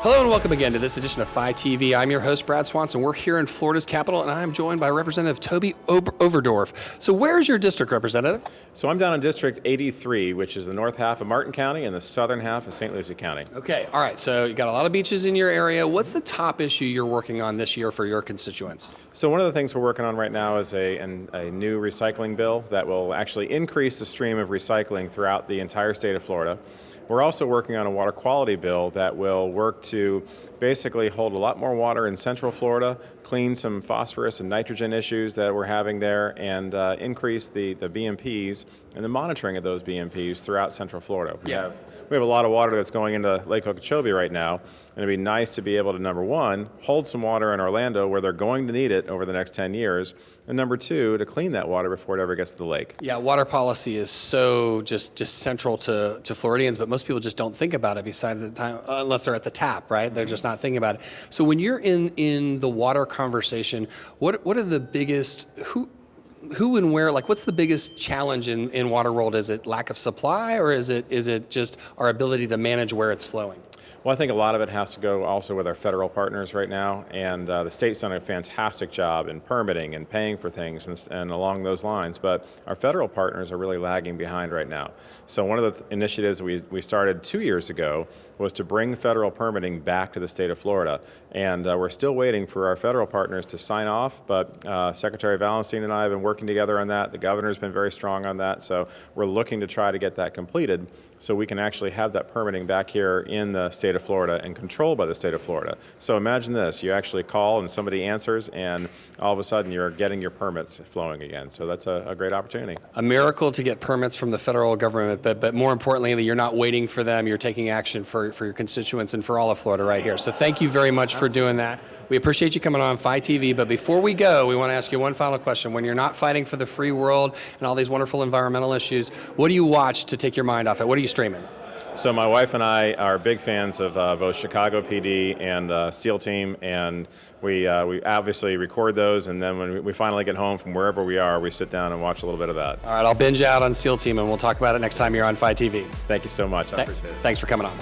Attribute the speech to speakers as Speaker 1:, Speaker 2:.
Speaker 1: Hello and welcome again to this edition of FiTV. I'm your host, Brad Swanson. We're here in Florida's capital, and I'm joined by Representative Toby Overdorf. So where's your district, Representative?
Speaker 2: So I'm down in District 83, which is the north half of Martin County and the southern half of St. Lucie County.
Speaker 1: Okay, all right, so you got a lot of beaches in your area. What's the top issue you're working on this year for your constituents?
Speaker 2: So one of the things we're working on right now is a new recycling bill that will actually increase the stream of recycling throughout the entire state of Florida. We're also working on a water quality bill that will work to basically hold a lot more water in central Florida, clean some phosphorus and nitrogen issues that we're having there, and increase the BMPs and the monitoring of those BMPs throughout central Florida. We have a lot of water that's going into Lake Okeechobee right now, and it'd be nice to be able to, number one, hold some water in Orlando where they're going to need it over the next 10 years, and number two, to clean that water before it ever gets to the lake.
Speaker 1: Yeah, water policy is so just central to Floridians, but most people just don't think about it besides the time, unless they're at the tap, right? They're just not thinking about it. So when you're in the water conversation, what are the biggest, who and where, like what's the biggest challenge in water world? Is it lack of supply, or is it just our ability to manage where it's flowing?
Speaker 2: Well, I think a lot of it has to go also with our federal partners right now, and the state's done a fantastic job in permitting and paying for things and along those lines, but our federal partners are really lagging behind right now. So one of the initiatives we started 2 years ago was to bring federal permitting back to the state of Florida, and we're still waiting for our federal partners to sign off, but Secretary Valenstein and I have been working together on that. The governor's been very strong on that, so we're looking to try to get that completed so we can actually have that permitting back here in the state of Florida and controlled by the state of Florida. So imagine this, you actually call and somebody answers, and all of a sudden you're getting your permits flowing again. So that's a great opportunity.
Speaker 1: A miracle to get permits from the federal government, but more importantly, you're not waiting for them, you're taking action for your constituents and for all of Florida right here. So thank you very much for doing that. We appreciate you coming on FiTV, but before we go, we want to ask you one final question. When you're not fighting for the free world and all these wonderful environmental issues, what do you watch to take your mind off it? What are you streaming?
Speaker 2: So my wife and I are big fans of both Chicago PD and SEAL Team, and we obviously record those, and then when we finally get home from wherever we are, we sit down and watch a little bit of that.
Speaker 1: All right, I'll binge out on SEAL Team, and we'll talk about it next time you're on FiTV.
Speaker 2: Thank you so much. I appreciate it.
Speaker 1: Thanks for coming on.